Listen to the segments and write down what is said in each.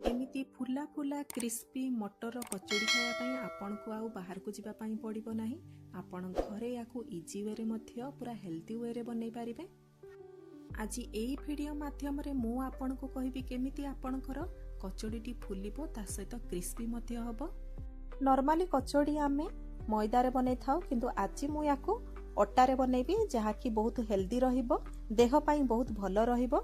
एमिति फुला फुला क्रिस्पी मटर कचोड़ी खायापाई आपण को आउ बाहर को जीवा पाई पड़िबो नाही। आपण घरे याकू इजी वे रे मध्य पूरा हेल्दी वे रे बनै पारिबे। आज एई वीडियो माध्यम रे मु आपण को कहबी केमिति आपणकर कचोड़ीटी फुलिबो ता सहित क्रिस्पी मध्य हबो। नॉर्मली कचोड़ी आमे मैदा रे बनै थाउ किंतु आज मु याकू अटा रे बनैबी जहा कि बहुत हेल्दी रहिबो, देह पाई बहुत भलो रहिबो।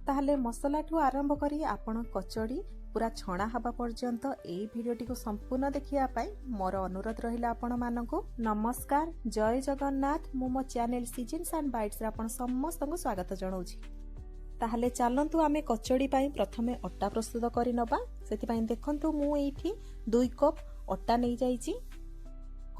ताहले मसला ठू आरंभ करी आपण कचोड़ी पूरा छणा हबा पर्यंत एई भिडियोटी को संपूर्ण देखिया पाई मोर अनुरोध रहिला आपण मानकु। नमस्कार, जय जगन्नाथ। मु मो चैनल सीजन्स एंड बाइट्स रे आपण समस्त को स्वागत जणाउछि। ताहले चलंतु आमे कचोड़ी पाई प्रथमे अटा प्रस्तुत करि नबा। सेति पाई देखंतु मु एठी 2 कप अटा नै जाईछि।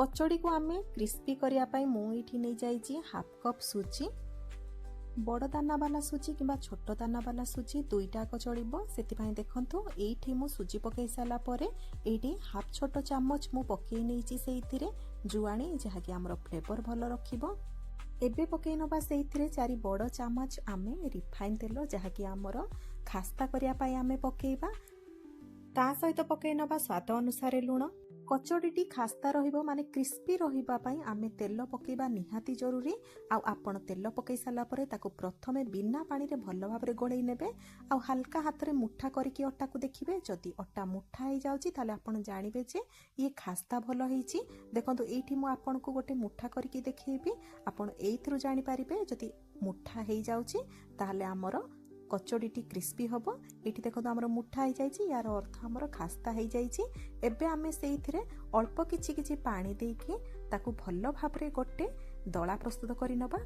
कचोड़ी को आमे क्रिस्पी करिया पाई मु एठी नै जाईछि हाफ कप सुजी। बड़ दाना वाला सुजी किंबा छोट दाना वाला सुजी दुईटा को चलिबो। सेति पाई देखंतु एठी मु सुजी पकई साला परे एठी हाफ छोट चम्मच मु पकई नैछि सेइथिरे जुआणी जहा कि हमर फ्लेवर भलो रखिबो। एबे पकई नबा सेइथिरे 4 बड़ चम्मच आमे रिफाइन तेल जहा कि हमर खास्ता करिया पाई आमे पकेइबा। ता सहित पकई नबा स्वाद अनुसार लूण। कचोड़ीटी खास्ता रहिबो माने क्रिस्पी रहिबा पाई आमे तेल पकेइबा निहाती जरूरी। आ आपण तेल पकई साला परे ताको प्रथमे बिना पानी रे भलो भाबरे गोळेई नेबे। आ हल्का हाथ रे मुठा करिकि अटा को देखिबे। जदि अटा मुठा हे जाउची ताले आपण जानिबे जे ये खास्ता भलो हेची। देखंतु एठी मु आपण को गोटे मुठा करिकि देखैबी। आपण एइथरु जानि पारिबे जदि मुठा हे जाउची ताले हमर कचोड़ीटी क्रिस्पी हबो। एठी देखो हमर मुठा हे जाईची, यार अर्थ हमर खास्ता हे जाईची। एबे आमे सेइथिरे अल्प किछि किछि पानी देइके ताकू भलो भाबरे गोटे दळा प्रस्तुत करि नबा।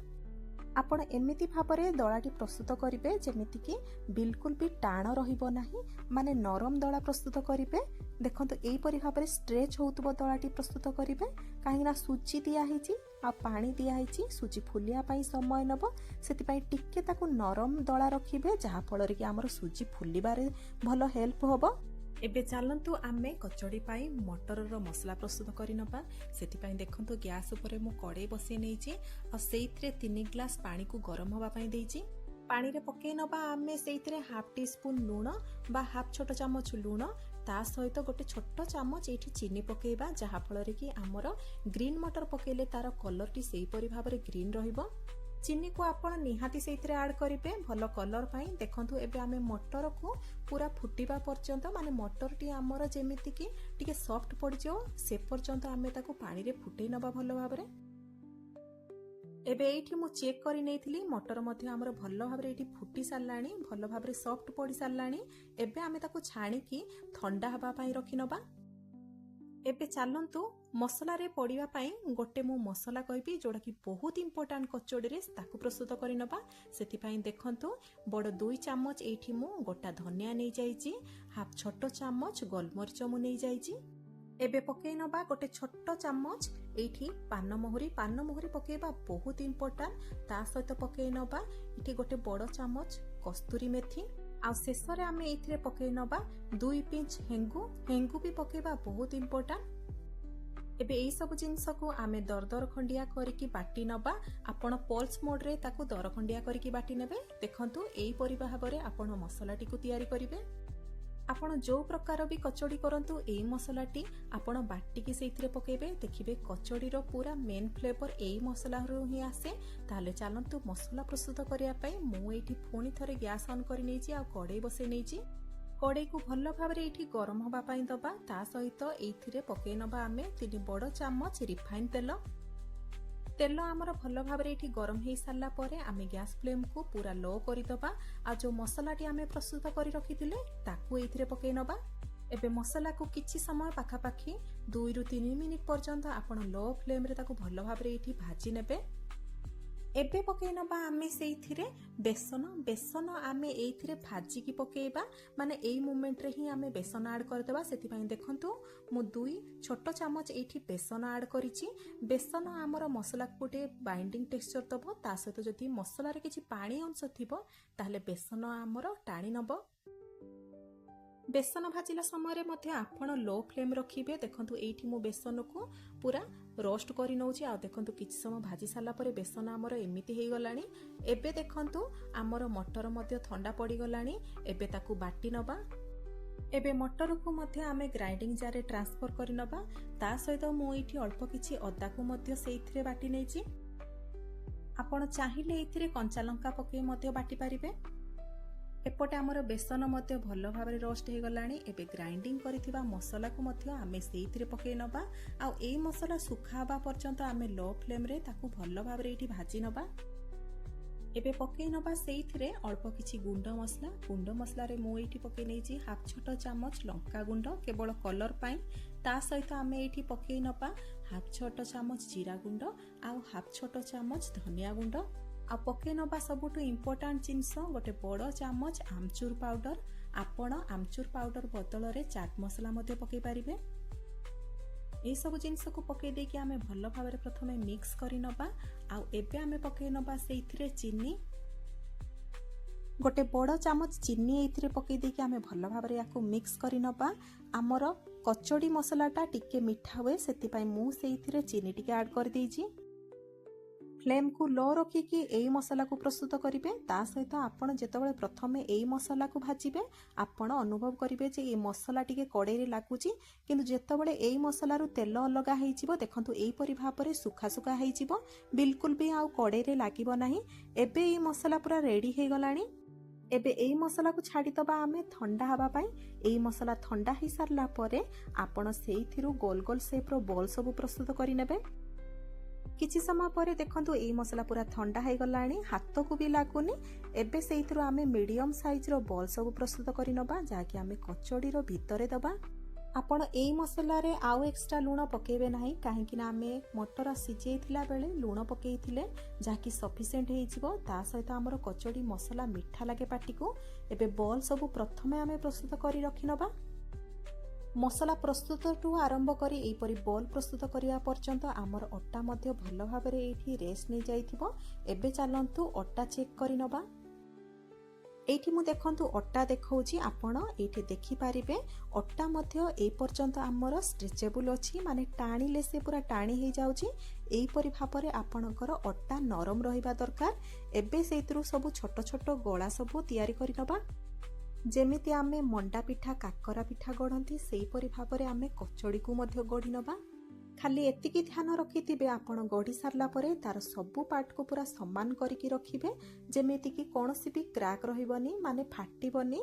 आपण एमिति भाबरे दळाटी प्रस्तुत करिवे जेमिति कि बिल्कुल भी टाण रहिबो नाही, माने नरम दळा प्रस्तुत करिवे। देखंतु एई परि भाबरे स्ट्रेच होउतबो दळाटी प्रस्तुत करिवे। काहे ना सुजी दिया हेची आ पानी दिया हेची, सुजी फुलिया पाई समय नबो। सेति पाई टिके ताकू नरम दळा रखिबे जहा फଳରେ कि हमर सुजी फुलिबारे भलो हेल्प होबो। एबे चलंतु आमे कचोड़ी पाई मटर रो मसला प्रस्तुत करि नबा। सेति पाई देखंतु गैस ऊपर मु कड़े बसै नैछि आ सेइथिरे 3 ग्लास पानी को गरम होबा पाई देइछि। पानी रे पके नबा आमे सेइथिरे हाफ टी स्पून लूण बा हाफ छोट चम्मच लूण ता सहित गोटे छोट चम्मच एठी चीनी पकेइबा जहा फଳରେ कि हमर ग्रीन मटर पकेले तार कलर टी सेही परि भाबरे ग्रीन रहिबो। चीनी को आपण निहाती सेइथिरे ऐड करिवे भलो कलर पाई। देखंतु एबे आमे मटर को पूरा फुटिबा पर्यंत माने मटर टी हमर जेमिति कि टिके सॉफ्ट पड़ जाओ से पर्यंत आमे ताको पानी रे फुटै नबा भलो भाबरे। एबे एठी मु चेक करि नैथिली मटर मध्ये हमर भलो भाबरे एठी फुटी सारलाणी, भलो भाबरे सॉफ्ट पड़ी सारलाणी। एबे आमे ताको छाणी की ठंडा हबा पाई रखि नबा। एबे चलंतु मसला रे पड़िबा पाई गोटे मु मसला कहबी जोडा कि बहुत इंपोर्टेंट कचोड़ी रे ताकू प्रस्तुत करि नबा। सेति पाई देखंतु बड़ 2 चम्मच एठी मु गोटा धनिया नै जाईची, हाफ छोट चम्मच गोलमरिच मु नै जाईची। एबे पकई नबा गोटे छोट चम्मच एठी पान मोहरी पकेबा बहुत इंपोर्टेंट। ता सहित पकई नबा एठी गोटे बड़ चम्मच कस्तूरी मेथी। आ शेष रे आमे एथिरे पकई नबा 2 पिंच हेंगू भी पकेबा बहुत इंपोर्टेंट। एबे एई सब जिंस को आमे दरदर खंडिया करिकि बाटी नबा। आपण पल्स मोड रे ताकू दर खंडिया करिकि बाटी नेबे। देखंतु एई परि भाबरे आपण मसलाटी को तयारी करिवे। आपण जो प्रकार भी कचोड़ी करंतु एई मसलाटी आपण बाटिकी सेइथिरे पकेबे। देखिबे कचोड़ी रो पूरा मेन फ्लेवर एई मसला रो ही आसे। ताले चलंतु मसला प्रस्तुत करिया पई मु एठी पुणी थरे गैस ऑन करि नैछि आ कड़े बसै नैछि। कड़े को भलो भाबरे एठी गरम होबा पाई दबा। ता सहित एथिरे पके नबा आमे 3 बड़ चम्मच रिफाइन तेल। तेल आमर भलो भाबरे एठी गरम हे सारला परे आमे गैस फ्लेम को पूरा लो करि दबा। आ जो मसलाटी आमे प्रस्तुत करि रखिथिले ताकू एथिरे पके नबा। एबे मसला को किछि समय पाखा पाखी 2 रु 3 मिनिट पर्यंत आपण लो फ्लेम रे ताकू भलो भाबरे एठी भाजी नेबे। एबे पकई नबा आमे सेइथिरे बेसन आमे एइथिरे भाजी की पकेइबा, माने एई मोमेंट रे ही आमे बेसन ऐड कर देबा। सेति पई देखंतु मु 2 छोट चम्मच एठी बेसन ऐड करिछि। बेसन हमर मसला को गोटे बाइंडिंग टेक्सचर दबो। ता सहित जदि मसला रे किछि पानी अंश थिबो ताहले बेसन हमर टाणी नबो। बेसन भाजिला समय मध्य आपण लो फ्लेम रखिबे। देखंतु एठी मु बेसन को पूरा रोस्ट करि नउची। आ देखंतु किछि समय भाजी साला परे बेसन हमर एमिति हेइ गलानी। एबे देखंतु हमर मटर मध्य ठंडा पड़ी गलानी। एबे ताकू बाटी नबा। एबे मटर को मध्य आमे ग्राइंडिंग जार रे ट्रांसफर करि नबा। ता सहित मु एठी अल्प किछि अदा को मध्य सेइथिरे बाटी नेछि। आपण चाहिले एथिरे कंचा लंका पके मध्य बाटी पारिबे। एपटे आमर बेसन मध्य भल भाव रोस्ट हो गलानी। एबे ग्राइंडिंग करिथिबा मसला को मध्य आमे सेइथिरे पके नबा। आ एई मसला सुखा हबा पर्यंत आमे लो फ्लेम रे ताकू भल भाव रे एठी भाजी नबा। एबे पके नबा सेइथिरे अल्प किछि गुंड मसला रे मु एठी पके नेछि हाफ छोट चामच लंका गुंड केवल कलर पाई। ता सहित आमे एठी पके नबा हाफ छोट चामच जीरा गुंड आ हाफ छोट चामच धनिया गुंड आ पके नबा सबुठु इम्पोर्टेंट जिनस गोटे बड़ चामच आमचूर पाउडर। आपण आमचूर पाउडर बदल रे चाट मसला मध्य पके पारिबे। ए सब जिनस को पके देकी आमे भल भाव रे प्रथमे मिक्स करि नबा। आ एबे आमे पके नबा सेइथिरे चीनी गोटे बड़ चामच चीनी एथिरे पके देकी आमे भल भाव रे याको मिक्स करि नबा। आमर कचोड़ी मसलाटा टिके मिठा हुए सेति पई मु सेइथिरे चीनी टिके ऐड कर देइछि। फ्लेम को लो रखिकी एई मसला को प्रस्तुत करिवे। ता सहित आपण जेतबेले प्रथमे एई मसला को भाजिबे आपण अनुभव करिवे जे ए मसला टिके कड़ाई रे लागुची, किंतु जेतबेले एई मसला रु तेल अलगा हेइ जिवो देखंतु एई परि भाबरे सुखा सुखा हेइ जिवो, बिल्कुल भी आउ कड़ाई रे लागिवो नाही। एबे एई मसला पूरा रेडी हे गलानी। एबे एई मसला को छाड़ी दबा आमे ठंडा हवा पाई। एई मसला ठंडा हे सारला परे आपण सेइथिरु गोल गोल शेप रो बॉल सब प्रस्तुत करि नेबे। किछि समय परे देखंतु एई मसला पूरा ठंडा हे गलानी, हाथ को भी लागुनी। एबे सेइथिरु आमे मीडियम साइज रो बॉल सब प्रस्तुत करि नबा जाकि आमे कचोड़ी रो भितरे दबा। आपण एई मसला रे आउ एक्स्ट्रा लूण पकेबे नाही, काहेकि ना आमे मटर सिजेइथिला बेले लूण पकेइथिले जाकि सफिशिएंट हेइ जिवो। ता सहित हमर कचोड़ी मसला मिठा लागे पाटी को। एबे बॉल सब प्रथमे आमे प्रस्तुत करि रखि नबा। मसला प्रस्तुत टू आरंभ करी एपरी बॉल प्रस्तुत करिया पर्यंत आमर अट्टा मध्य भल भाव रे एठी रेस्ट नै जाइथिबो। एबे चलंतु अट्टा चेक करि नबा। एठी मु देखंतु अट्टा देखौची, आपण एठी देखि पारिबे अट्टा मध्य ए पर्यंत आमर स्ट्रेचेबल अछि, माने टाणीले से पूरा टाणी हे जाउची। एई परि भाव रे आपणकर अट्टा नरम रहिबा दरकार। एबे सेइतरु सब छोट छोट गोळा सब तयारी करि नबा। जेमिति आमे मंडा पिठा काकरा पिठा गढ़ती सेई परि भाव रे आमे कचोड़ी को मध्य गढ़ी नबा। खाली एतिकी ध्यान रखिथिबे आपण गढ़ी सारला परे तार सबु पार्ट को पूरा समान करिकि रखिबे, जेमिति कि कोनोसी भी क्रैक रहिबनी, माने फाटिबनी।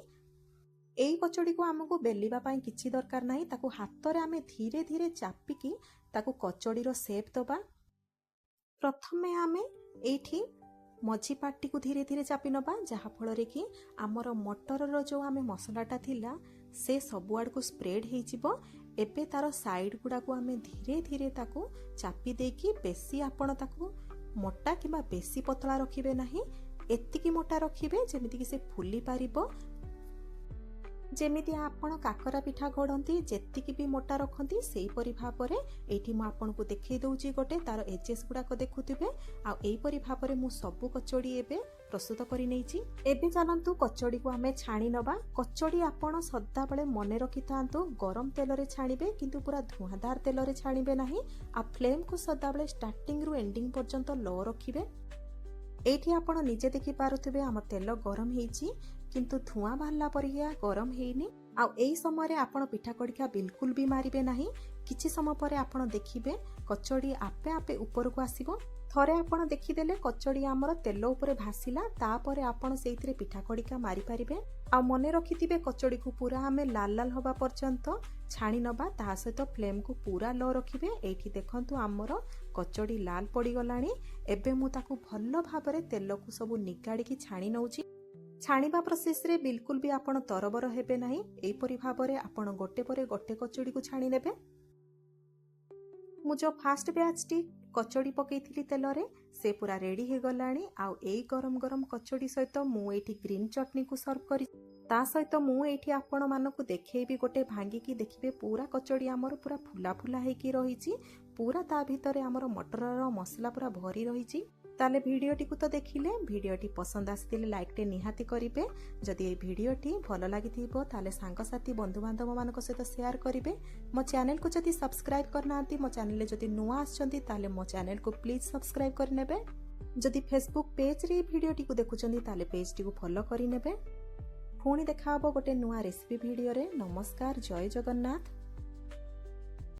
एई कचोड़ी को हमकु बेलिबा पई किछि दरकार नाही, ताकू हाथ रे आमे धीरे धीरे चापिकी ताकू कचोड़ी रो शेप दबा। प्रथमे आमे एठी मझी पार्टी को धीरे धीरे चापी नबा, जहा फल रे कि आमर मटर रो जो आमे मसलाटा थिला से सबु आड़ को स्प्रेड हेइ जिवो। एबे तार साइड गुडा को आमे धीरे धीरे ताकू चापी देकी बेसी आपण ताकू मोटा किबा बेसी पतला रखिबे नाही, एतिकी मोटा रखिबे जेमिति कि से फुली पारिबो। जेमिति आपण काकरा पिठा गढ़ती जेतिकी भी मोटा रखती सेई परि भाव रे एठी मु आपण को देखै दउची गोटे तार एजेस गुडा को देखुथिबे। आ एई परि भाव रे मु सबु कचोड़ी एबे प्रस्तुत करि नेछि। एबे चलंतु कचोड़ी को आमे छाणी नबा। कचोड़ी आपण सदा बेले मने रखिथांतु गरम तेल रे छाणीबे, किंतु पूरा धुआंधार तेल रे छाणीबे नाही। आ फ्लेम को सदा बेले स्टार्टिंग रु एंडिंग पर्यंत लो रखिबे। एठी आपण निजे देखि पारुथिबे हम तेल गरम हेइची, किंतु धुआं बाहरला परिया गरम हेइनी। आ एई समय रे आपण पिठा कड़िका बिल्कुल भी मारिबे नाही। किछि समय परे आपण देखिबे कचोड़ी आपे आपे ऊपर को आसीबो। थरे आपण देखिदेले कचोड़ी आमर तेल ऊपर भासिला, तापरे आपण सेइथिरे पिठा कड़िका मारि पारिबे। आ मने रखिथिबे कचोड़ी को पूरा आमे लाल लाल होबा पर्यंत छाणी नबा। ता सहित फ्लेम को पूरा लो रखिबे। एठी देखंतु आमर कचोड़ी लाल पड़ी गलानी। एबे मु ताकू भल्लो भाबरे तेल को सब निगाड़ी की छाणी नउची। छाणीबा प्रोसेस रे बिल्कुल भी आपण तरबर हेबे नाही। एई परि भाबरे आपण गोटे परे गोटे कचोड़ी को छाणी नेबे। मु जो फास्ट बैच टी कचोड़ी पकेइथिली तेल रे से पूरा रेडी हे गलानी। आ एई गरम गरम कचोड़ी सहित मु एठी ग्रीन चटनी को सर्व करी। ता सहित मु एठी आपण मानको देखैबी गोटे भांगी की देखिबे पूरा कचोड़ी हमर पूरा फुला फुला हेकी रहिची। पूरा ता भितरे हमर मटर रो मसला पूरा भरी रहिची। ताले भिडियोटी को तो देखिले, भिडियोटी पसंद आसिले लाइक टे निहाती करिवे। जदि ए भिडियोटी भल लागिथिबो ताले सांग साथी बंधु बांधव मानक सहित शेयर करिवे। मो चैनल को जदि सब्सक्राइब करनांती, मो चैनल ले जदि नुआ आछंती ताले मो चैनल को प्लीज सब्सक्राइब करनेबे। जदि फेसबुक पेज रे भिडियोटी को देखुचंती ताले पेज टी को फॉलो करि नेबे। ପୁଣି ଦେଖା ହବ ଗୋଟେ ନୂଆ ରେସିପି ଭିଡ଼ିଓରେ। ନମସ୍କାର, ଜୟ ଜଗନ୍ନାଥ।